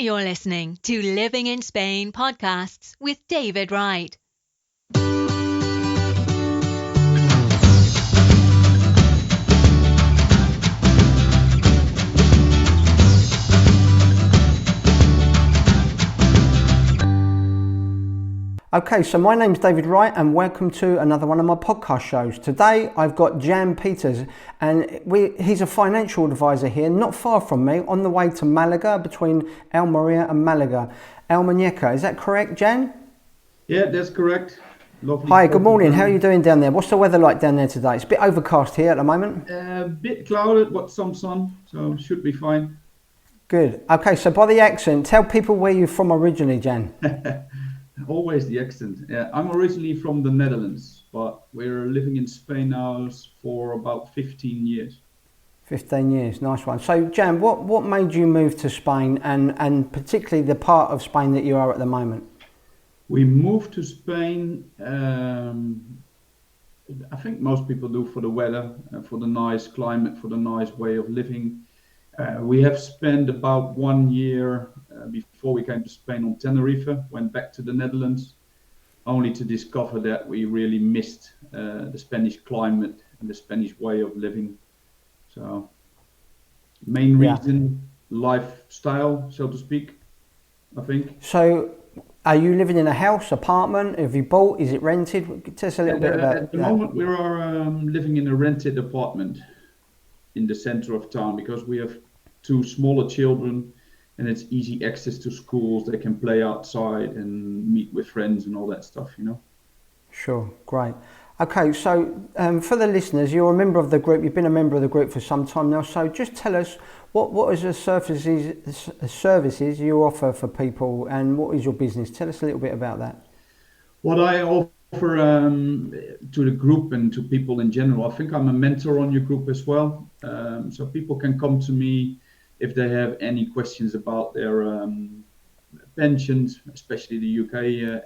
You're listening to Living in Spain podcasts with David Wright. Okay, so my name's David Wright and welcome to another one of my podcast shows. Today I've got Jan Peters and he's a financial advisor here, not far from me, on the way to Malaga, between Almeria and Malaga. Almuñécar, is that correct, Jan? Yeah, that's correct. Lovely. Hi, good morning. How are you doing down there? What's the weather like down there today? It's a bit overcast here at the moment. A bit clouded, but some sun, so should be fine. Good. Okay, so by the accent, tell people where you're from originally, Jan. Always the accent. Yeah, I'm originally from the Netherlands, but we're living in Spain now for about 15 years. 15 years, nice one. So Jan, what made you move to Spain and particularly the part of Spain that you are at the moment? We moved to Spain, I think most people do for the weather, for the nice climate, for the nice way of living. We have spent about 1 year before we came to Spain on Tenerife, went back to the Netherlands, only to discover that we really missed the Spanish climate and the Spanish way of living. So, main reason, lifestyle, so to speak, I think. So, are you living in a house, apartment? Have you bought? Is it rented? Tell us a little bit about that. At the moment, we are living in a rented apartment in the center of town because we have 2 smaller children and it's easy access to schools. They can play outside and meet with friends and all that stuff, you know. Sure, great. Okay, so for the listeners, you're a member of the group. You've been a member of the group for some time now. So just tell us what is the services you offer for people and what is your business? Tell us a little bit about that. What I offer to the group and to people in general, I think I'm a mentor on your group as well. So people can come to me if they have any questions about their pensions, especially the UK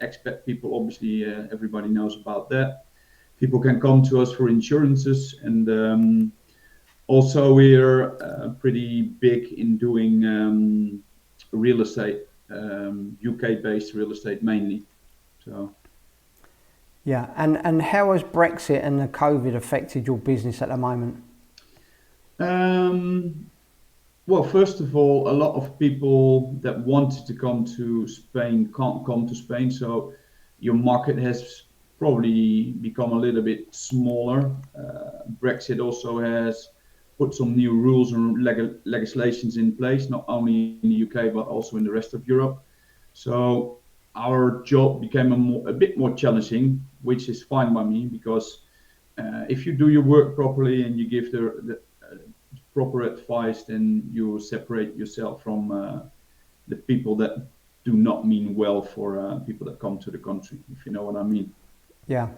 expat people. Obviously, everybody knows about that. People can come to us for insurances, and also we're pretty big in doing real estate, UK-based real estate mainly. So. Yeah, and how has Brexit and the COVID affected your business at the moment? Well, first of all, a lot of people that wanted to come to Spain can't come to Spain, so your market has probably become a little bit smaller. Brexit also has put some new rules and legislations in place, not only in the UK but also in the rest of Europe. So our job became a bit more challenging, which is fine by me because if you do your work properly and you give the proper advice, then you separate yourself from the people that do not mean well for people that come to the country, if you know what I mean. Yeah.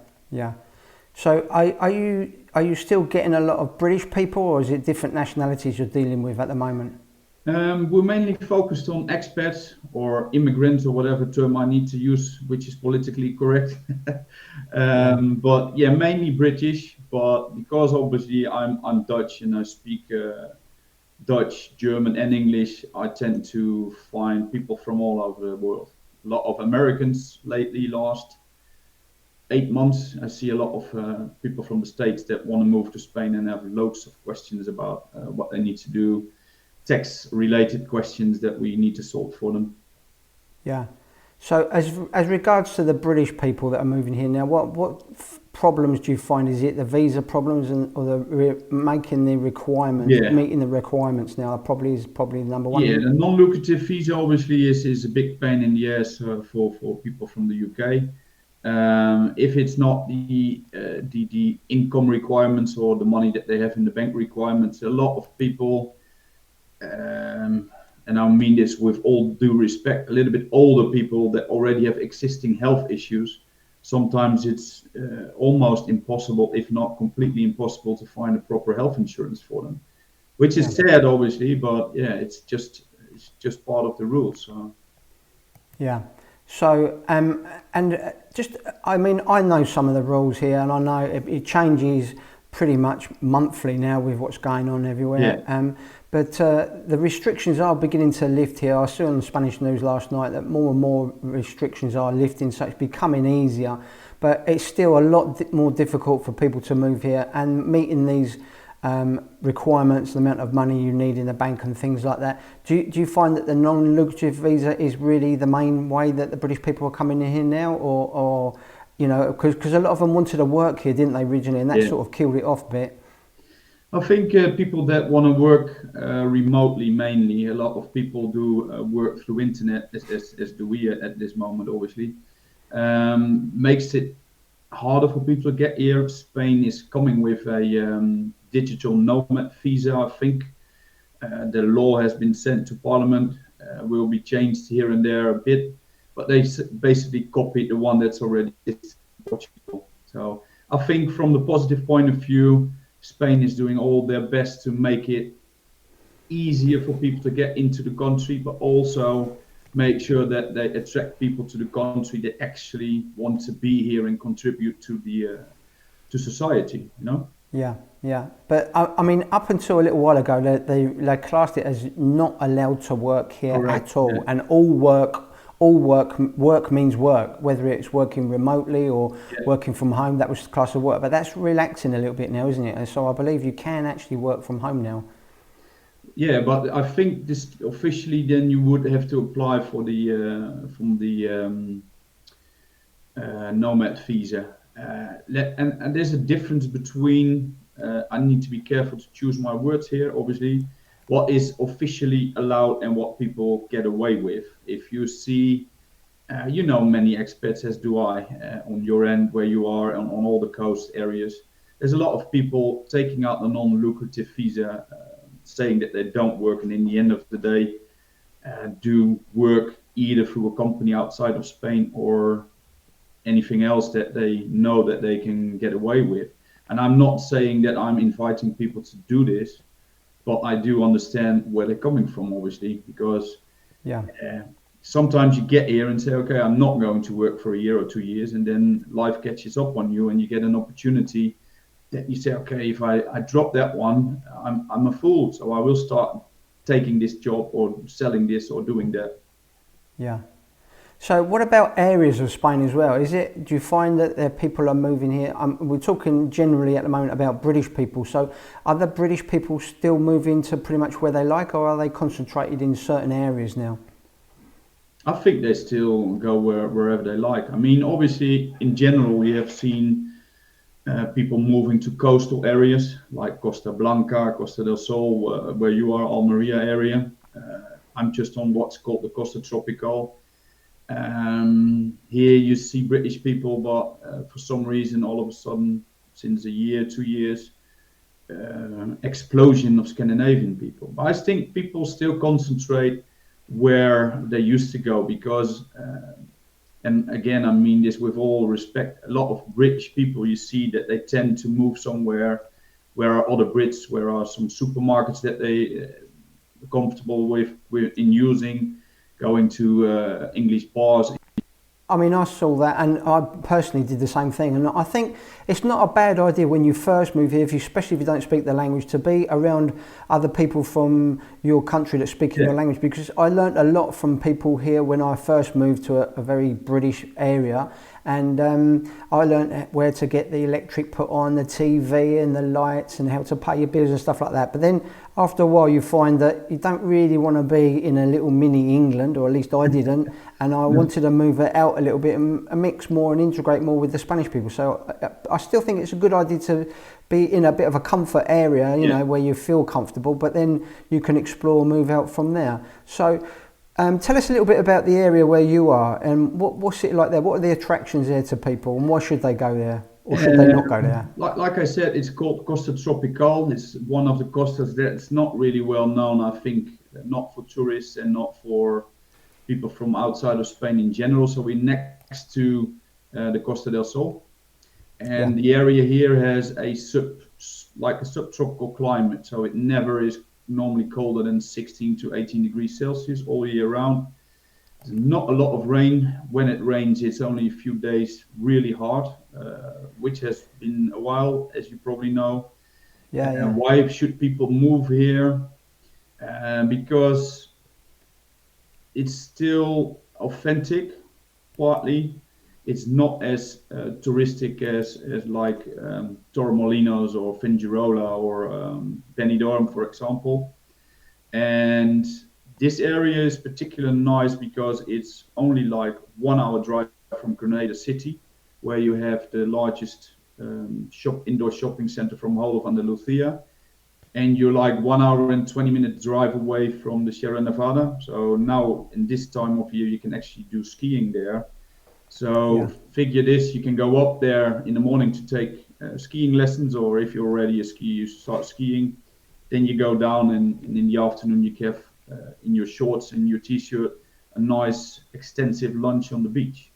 So are you still getting a lot of British people, or is it different nationalities you're dealing with at the moment? We're mainly focused on expats or immigrants or whatever term I need to use, which is politically correct. But yeah, mainly British. But because obviously I'm Dutch and I speak Dutch, German, and English, I tend to find people from all over the world. A lot of Americans lately. Last 8 months, I see a lot of people from the States that want to move to Spain and have loads of questions about what they need to do. Tax-related questions that we need to solve for them. Yeah. So as regards to the British people that are moving here now, what problems do you find? Is it the visa problems or the making the requirements, meeting the requirements now? Probably number one. Yeah, the non-lucrative visa obviously is a big pain in the ass for people from the UK. If it's not the income requirements or the money that they have in the bank requirements, a lot of people. And I mean this with all due respect, a little bit older people that already have existing health issues, sometimes it's almost impossible, if not completely impossible, to find a proper health insurance for them, which is sad, obviously, but yeah, it's just part of the rules. So. Yeah. So, I mean, I know some of the rules here, and I know it changes pretty much monthly now with what's going on everywhere. Yeah. But the restrictions are beginning to lift here. I saw on the Spanish news last night that more and more restrictions are lifting, so it's becoming easier. But it's still a lot more difficult for people to move here, and meeting these requirements, the amount of money you need in the bank and things like that. Do you find that the non-lucrative visa is really the main way that the British people are coming in here now, or you know, because a lot of them wanted to work here, didn't they, originally, and that sort of killed it off a bit? I think people that want to work remotely, mainly, a lot of people do work through internet, as do we at this moment, obviously. Makes it harder for people to get here. Spain is coming with a digital nomad visa, I think. The law has been sent to Parliament, will be changed here and there a bit, but they basically copied the one that's already in Portugal. So I think from the positive point of view, Spain is doing all their best to make it easier for people to get into the country, but also make sure that they attract people to the country that actually want to be here and contribute to the to society, you know? Yeah. But I mean, up until a little while ago, they classed it as not allowed to work here. Correct. At all, and all work means work, whether it's working remotely or working from home. That was class of work, but that's relaxing a little bit now, isn't it? And so I believe you can actually work from home now. Yeah, but I think this officially, then you would have to apply for the nomad visa. And there's a difference between. I need to be careful to choose my words here. Obviously, what is officially allowed and what people get away with. If you see, many expats, as do I, on your end where you are on all the coast areas. There's a lot of people taking out the non-lucrative visa, saying that they don't work, and in the end of the day, do work either through a company outside of Spain or anything else that they know that they can get away with. And I'm not saying that I'm inviting people to do this, but I do understand where they're coming from, obviously, because sometimes you get here and say, okay, I'm not going to work for a year or 2 years, and then life catches up on you and you get an opportunity that you say, okay, if I drop that one, I'm a fool, so I will start taking this job or selling this or doing that. Yeah. So what about areas of Spain as well? Do you find that people are moving here? We're talking generally at the moment about British people. So are the British people still moving to pretty much where they like, or are they concentrated in certain areas now? I think they still go wherever they like. I mean, obviously, in general, we have seen people moving to coastal areas like Costa Blanca, Costa del Sol, where you are, Almeria area. I'm just on what's called the Costa Tropical. Here you see British people, but for some reason, all of a sudden, since a year, 2 years, explosion of Scandinavian people. But I think people still concentrate where they used to go because, and again, I mean this with all respect, a lot of British people, you see that they tend to move somewhere where are other Brits, where are some supermarkets that they are comfortable with in using, going to English bars. I mean, I saw that, and I personally did the same thing. And I think it's not a bad idea when you first move here, especially if you don't speak the language, to be around other people from your country that speak your language. Because I learnt a lot from people here when I first moved to a very British area, and I learnt where to get the electric put on, the TV and the lights, and how to pay your bills and stuff like that. But then after a while you find that you don't really want to be in a little mini England, or at least I didn't, and I wanted to move it out a little bit and mix more and integrate more with the Spanish people. So I still think it's a good idea to be in a bit of a comfort area, you know, where you feel comfortable, but then you can explore, move out from there. So tell us a little bit about the area where you are, and what's it like there? What are the attractions there to people, and why should they go there? Or should they not go there? Like I said, it's called Costa Tropical. It's one of the costas that's not really well known, I think, not for tourists and not for people from outside of Spain in general. So we're next to the Costa del Sol. And the area here has a subtropical climate. So it never is normally colder than 16 to 18 degrees Celsius all year round. There's not a lot of rain. When it rains, it's only a few days really hard, which has been a while, as you probably know. Why should people move here? because it's still authentic, partly. It's not as touristic as like Torremolinos or Fuengirola or Benidorm, for example. And this area is particularly nice because it's only like 1 hour drive from Grenada City, where you have the largest indoor shopping center from whole of Andalusia. And you're like 1 hour and 20-minute drive away from the Sierra Nevada. So now in this time of year, you can actually do skiing there. So figure this, you can go up there in the morning to take skiing lessons, or if you're already a skier, you start skiing. Then you go down and in the afternoon you have in your shorts and your t-shirt a nice extensive lunch on the beach.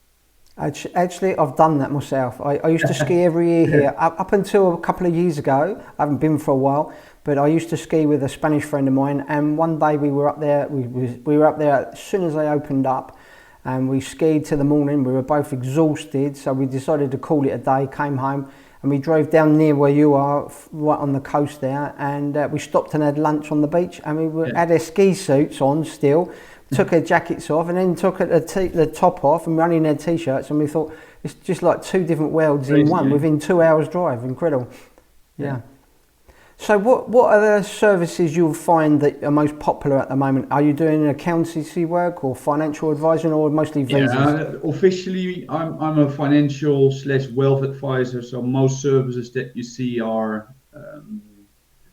Actually, I've done that myself. I used to ski every year here. Up until a couple of years ago, I haven't been for a while, but I used to ski with a Spanish friend of mine. And one day we were up there. We were up there as soon as they opened up, and we skied till the morning. We were both exhausted, so we decided to call it a day. Came home and we drove down near where you are, right on the coast there, and we stopped and had lunch on the beach. And we had our ski suits on still. Took our jackets off and then took the top off and running their t-shirts, and we thought it's just like two different worlds in one within 2 hours drive. Incredible. Yeah. So what are the services you'll find that are most popular at the moment? Are you doing accountancy work or financial advising, or mostly visas? Officially I'm a financial / wealth advisor, so most services that you see are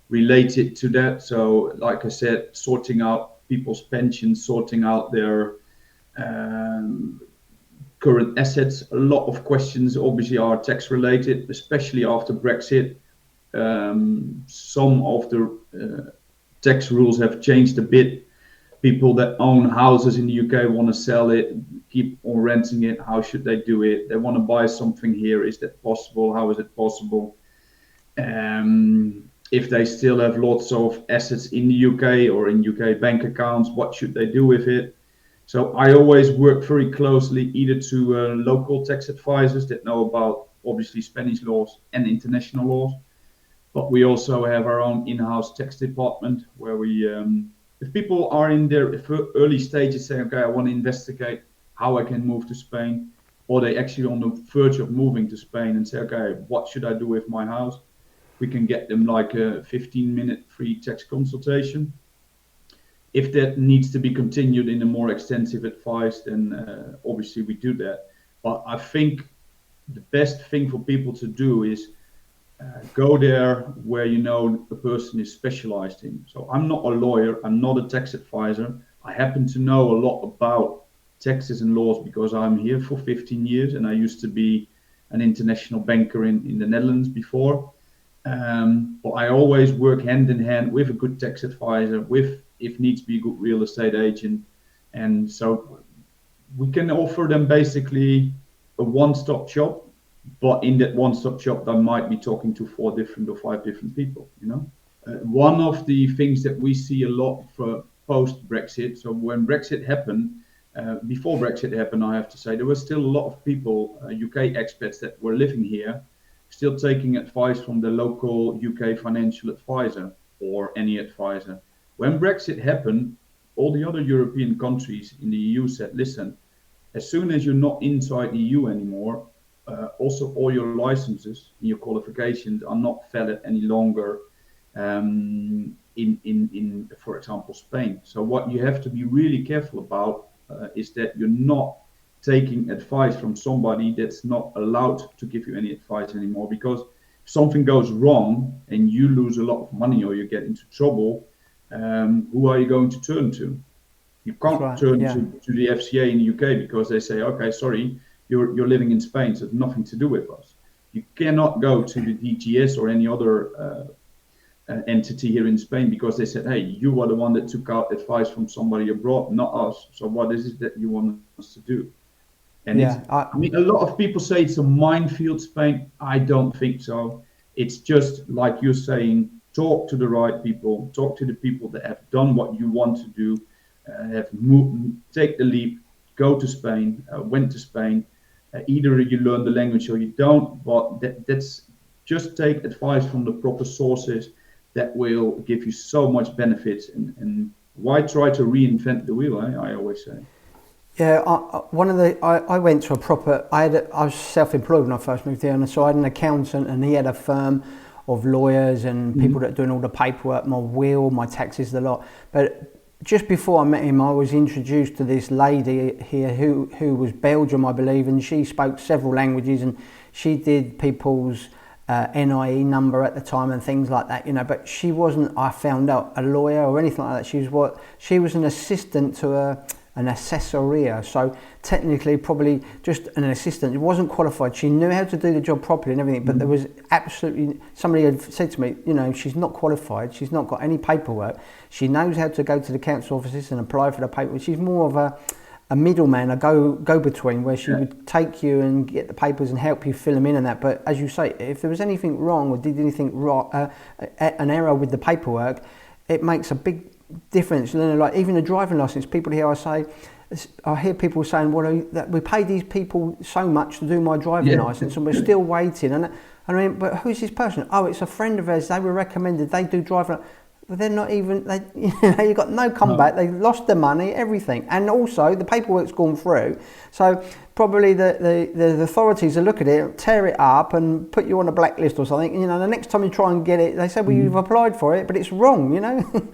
related to that. So like I said, sorting out people's pensions, sorting out their current assets. A lot of questions obviously are tax related, especially after Brexit. Some of the tax rules have changed a bit. People that own houses in the UK want to sell it, keep on renting it. How should they do it? They want to buy something here. Is that possible? How is it possible? If they still have lots of assets in the UK or in UK bank accounts, what should they do with it? So I always work very closely either to local tax advisors that know about obviously Spanish laws and international laws, but we also have our own in-house tax department where we, if people are in their early stages saying, okay, I want to investigate how I can move to Spain, or they actually on the verge of moving to Spain and say, okay, what should I do with my house? We can get them like a 15-minute free tax consultation. If that needs to be continued in a more extensive advice, then obviously we do that. But I think the best thing for people to do is go there where you know the person is specialized in. So I'm not a lawyer, I'm not a tax advisor. I happen to know a lot about taxes and laws because I'm here for 15 years and I used to be an international banker in the Netherlands before. But I always work hand in hand with a good tax advisor, with, if needs be, a good real estate agent. And so we can offer them basically a one-stop shop, but in that one-stop shop, they might be talking to 4 different or 5 different people, you know. One of the things that we see a lot for post-Brexit, so when Brexit happened, before Brexit happened, I have to say, there were still a lot of people, UK expats that were living here, still taking advice from the local UK financial advisor or any advisor. When Brexit happened, all the other European countries in the EU said, listen, as soon as you're not inside the EU anymore, also all your licenses and your qualifications are not valid any longer in, for example, Spain. So what you have to be really careful about is that you're not taking advice from somebody that's not allowed to give you any advice anymore, because if something goes wrong and you lose a lot of money or you get into trouble, who are you going to turn to? You can't turn to the FCA in the UK because they say, okay, sorry, you're living in Spain, so it's nothing to do with us. You cannot go to the DGS or any other entity here in Spain because they said, hey, you are the one that took out advice from somebody abroad, not us. So what is it that you want us to do? And I mean, a lot of people say it's a minefield, Spain. I don't think so. It's just like you're saying, talk to the right people, talk to the people that have done what you want to do, have moved, take the leap, go to Spain, went to Spain. Either you learn the language or you don't, but that's just take advice from the proper sources. that will give you so much benefits. And why try to reinvent the wheel? I always say. Yeah, I went to a proper. I was self-employed when I first moved here, and so I had an accountant, and he had a firm of lawyers and people that are doing all the paperwork, my will, my taxes, the lot. But just before I met him, I was introduced to this lady here who was Belgium, I believe, and she spoke several languages, and she did people's NIE number at the time and things like that, you know. But she wasn't, I found out, a lawyer or anything like that. She was an assistant to an assessoria, so technically probably just an assistant. It wasn't qualified. She knew how to do the job properly and everything, but there was absolutely, somebody had said to me, you know, she's not qualified, she's not got any paperwork, she knows how to go to the council offices and apply for the paperwork. She's more of a middleman, a go-between, where she would take you and get the papers and help you fill them in and that. But as you say, if there was anything wrong or did anything wrong, an error with the paperwork, it makes a big difference. You know, like even a driving license, people here, I hear people saying, well, that we pay these people so much to do my driving license and we're still waiting. And I mean, but who's this person? Oh, it's a friend of ours, they were recommended, they do driving. But they're not even, you've got no comeback, they lost their money, everything. And also the paperwork's gone through. So probably the authorities will look at it, tear it up and put you on a blacklist or something. You know, the next time you try and get it, they say, well, you've applied for it, but it's wrong, you know.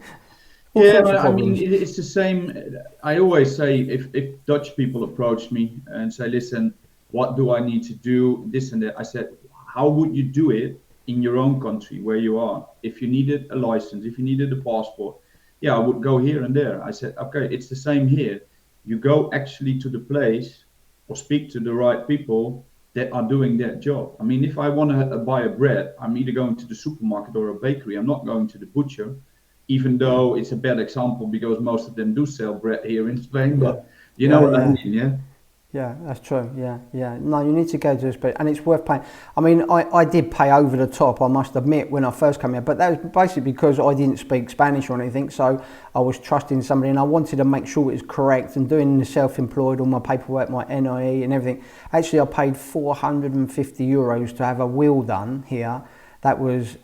Yeah, I mean, it's the same. I always say, if Dutch people approach me and say, listen, what do I need to do, this and that, I said, how would you do it in your own country where you are? If you needed a license, if you needed a passport, yeah, I would go here and there. I said, okay, it's the same here. You go actually to the place or speak to the right people that are doing that job. I mean, if I want to buy a bread, I'm either going to the supermarket or a bakery. I'm not going to the butcher, even though it's a bad example because most of them do sell bread here in Spain. But you know what I mean, yeah? Yeah, that's true. Yeah. No, you need to go to this place, and it's worth paying. I mean, I did pay over the top, I must admit, when I first came here, but that was basically because I didn't speak Spanish or anything, so I was trusting somebody, and I wanted to make sure it was correct, and doing the self-employed, all my paperwork, my NIE and everything. Actually, I paid €450 to have a will done here. That was